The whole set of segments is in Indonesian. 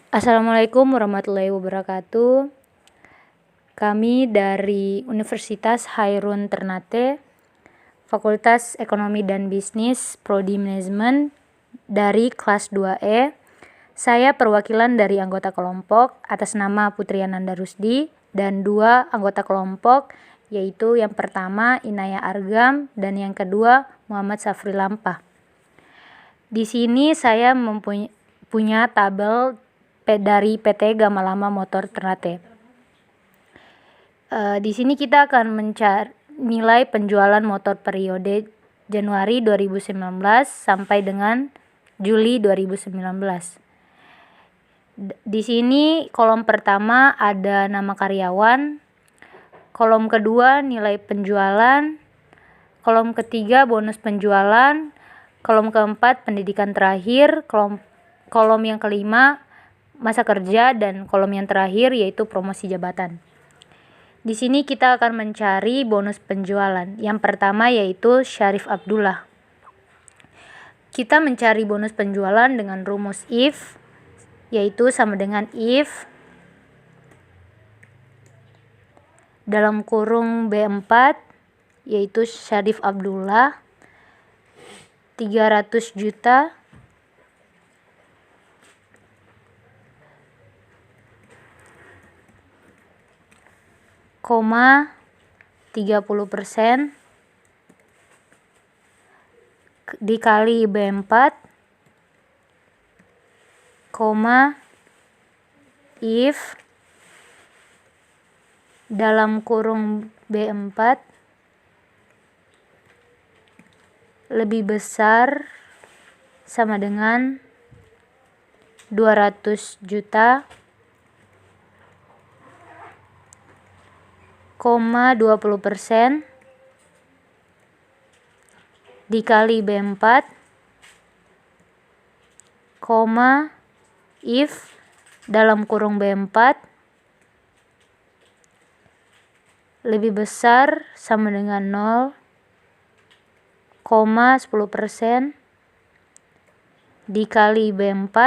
Assalamualaikum warahmatullahi wabarakatuh. Kami dari Universitas Hairun Ternate, Fakultas Ekonomi dan Bisnis, Prodi Manajemen dari kelas 2E. Saya perwakilan dari anggota kelompok atas nama Putri Ananda Rusdi dan 2 anggota kelompok, yaitu yang pertama Inaya Argam dan yang kedua Muhammad Safri Lampah. Di sini saya punya tabel dari PT Gamalama Motor Ternate. Di sini kita akan mencari nilai penjualan motor periode Januari 2019 sampai dengan Juli 2019. Di sini kolom pertama ada nama karyawan, kolom kedua nilai penjualan, kolom ketiga bonus penjualan, kolom keempat pendidikan terakhir, kolom yang kelima masa kerja, dan kolom yang terakhir yaitu promosi jabatan. Di sini kita akan mencari bonus penjualan. Yang pertama yaitu Syarif Abdullah. Kita mencari bonus penjualan dengan rumus if, yaitu sama dengan if dalam kurung B4 yaitu Syarif Abdullah 300 juta koma 30% dikali B4 koma if dalam kurung B4 lebih besar sama dengan 200 juta koma 20% dikali B4 koma if dalam kurung B4 lebih besar sama dengan 0,10% dikali B4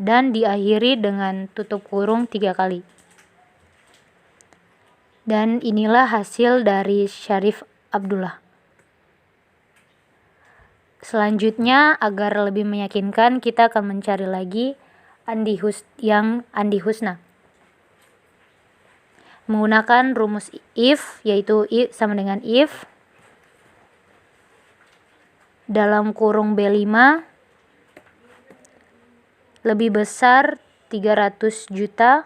dan diakhiri dengan tutup kurung 3 kali. Dan inilah hasil dari Syarif Abdullah. Selanjutnya, agar lebih meyakinkan, kita akan mencari lagi Andi Husna. Menggunakan rumus if, yaitu if sama dengan if dalam kurung B5 lebih besar 300 juta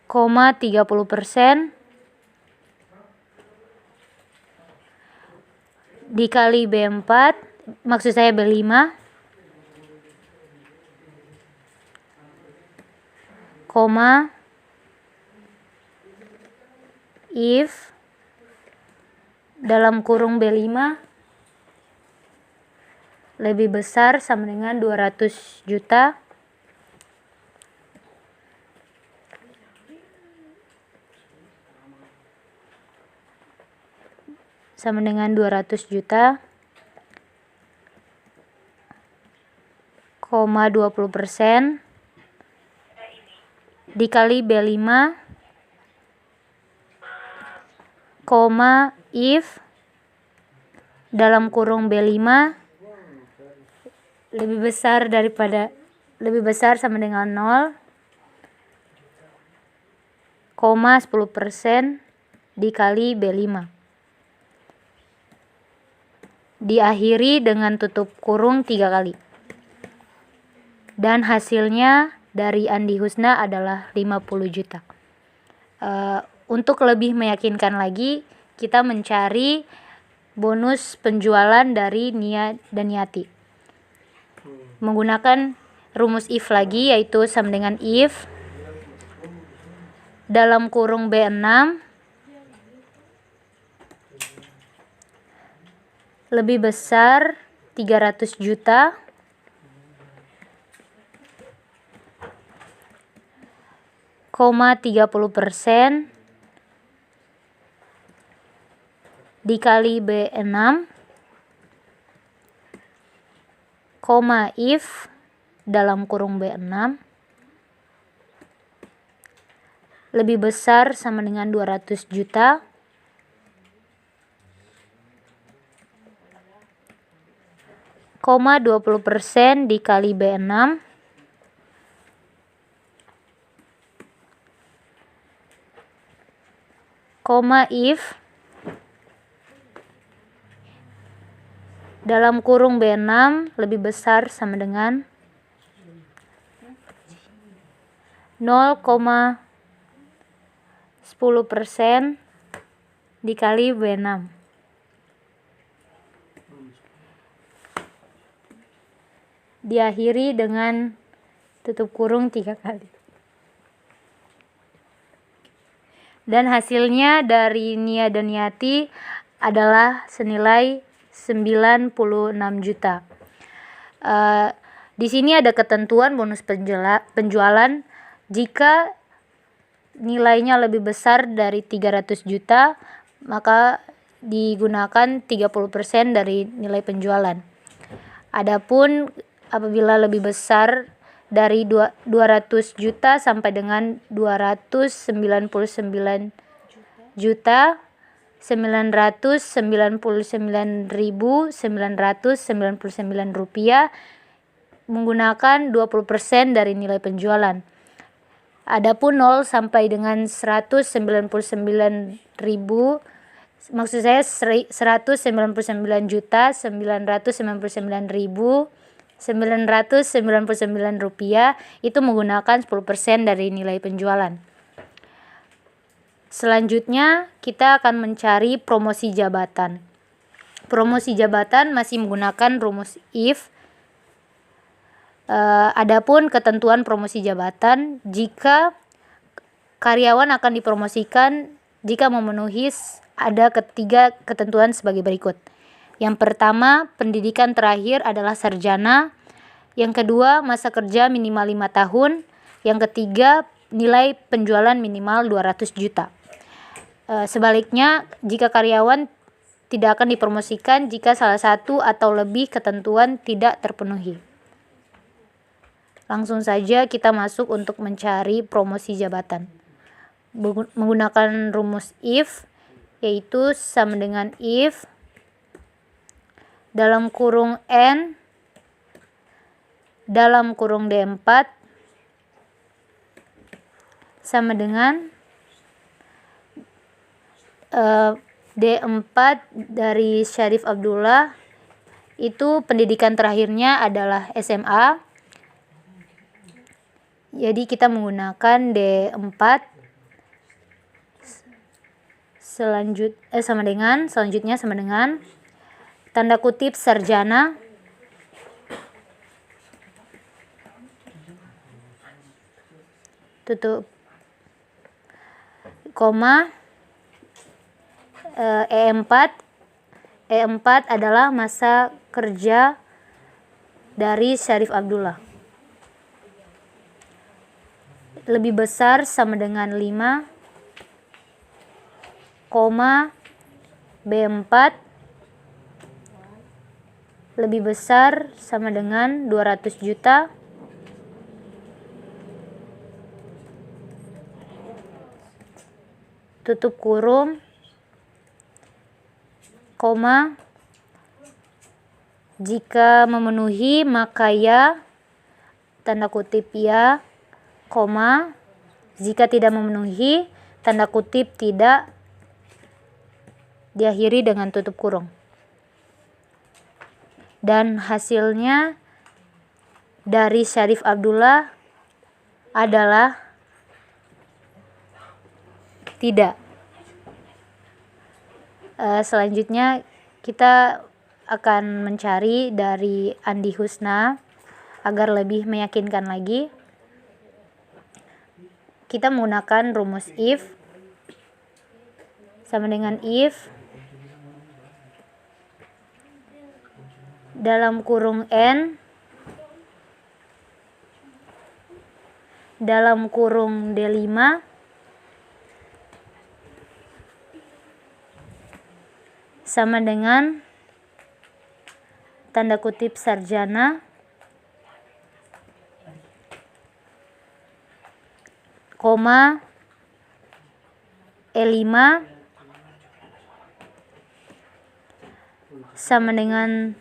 koma 30% dikali B4, maksud saya B5 koma if dalam kurung B5 lebih besar sama dengan 200 juta sama dengan 200 juta koma 20% dikali B5 koma if dalam kurung B5 lebih besar sama dengan 0,10% dikali B5 diakhiri dengan tutup kurung 3 kali. Dan hasilnya dari Andi Husna adalah 50 juta. Untuk lebih meyakinkan lagi, kita mencari bonus penjualan dari Nia dan Yati. Menggunakan rumus if lagi, yaitu sama dengan if dalam kurung B6 lebih besar 300 juta koma 30% dikali B6, koma if dalam kurung B6 lebih besar sama dengan 200 juta koma 20% dikali B6 koma if dalam kurung B6 lebih besar sama dengan 0,10% dikali B6. Diakhiri dengan tutup kurung 3 kali. Dan hasilnya dari Nia dan Yati adalah senilai 96 juta. Di sini ada ketentuan bonus penjualan jika nilainya lebih besar dari 300 juta maka digunakan 30% dari nilai penjualan. Adapun apabila lebih besar dari 200 juta sampai dengan 299 juta 999.999 rupiah menggunakan 20% dari nilai penjualan. Adapun 0 sampai dengan 199.000, maksud saya 199.999.999 rupiah itu menggunakan 10% dari nilai penjualan. Selanjutnya kita akan mencari promosi jabatan. Promosi jabatan masih menggunakan rumus if. Adapun ketentuan promosi jabatan, jika karyawan akan dipromosikan jika memenuhi ada ketiga ketentuan sebagai berikut. Yang pertama, pendidikan terakhir adalah sarjana. Yang kedua, masa kerja minimal 5 tahun. Yang ketiga, nilai penjualan minimal 200 juta. Sebaliknya, jika karyawan tidak akan dipromosikan jika salah satu atau lebih ketentuan tidak terpenuhi. Langsung saja kita masuk untuk mencari promosi jabatan. Menggunakan rumus if, yaitu sama dengan if dalam kurung N dalam kurung D4 sama dengan D4 dari Syarif Abdullah itu pendidikan terakhirnya adalah SMA. Jadi kita menggunakan D4 selanjutnya sama dengan tanda kutip sarjana tutup koma E4 adalah masa kerja dari Syarif Abdullah. Lebih besar sama dengan 5, B4 lebih besar sama dengan 200 juta tutup kurung jika memenuhi maka ya tanda kutip ya, jika tidak memenuhi tanda kutip tidak, diakhiri dengan tutup kurung. Dan hasilnya dari Syarif Abdullah adalah tidak. Selanjutnya kita akan mencari dari Andi Husna agar lebih meyakinkan lagi. Kita menggunakan rumus if sama dengan if dalam kurung N dalam kurung D5 sama dengan tanda kutip sarjana koma E5 sama dengan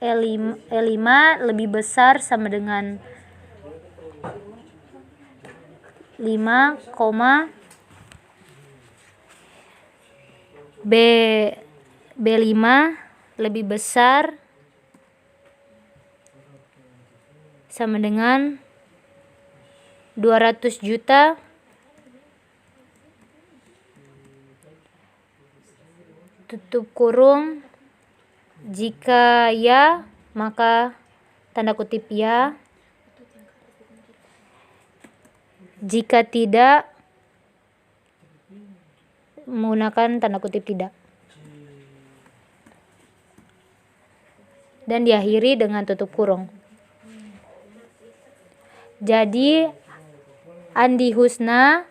E5 lebih besar sama dengan 5, B5 lebih besar sama dengan 200 juta tutup kurung, jika ya maka tanda kutip ya, jika tidak menggunakan tanda kutip tidak, dan diakhiri dengan tutup kurung. Jadi Andi Husna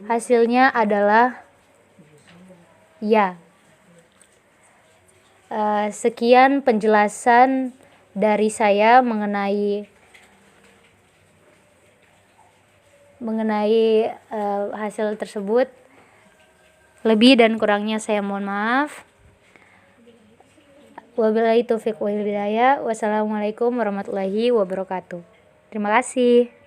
hasilnya adalah ya. Sekian penjelasan dari saya mengenai hasil tersebut. Lebih dan kurangnya saya mohon maaf. Wabillahi taufiq wal hidayah. Wassalamualaikum warahmatullahi wabarakatuh. Terima kasih.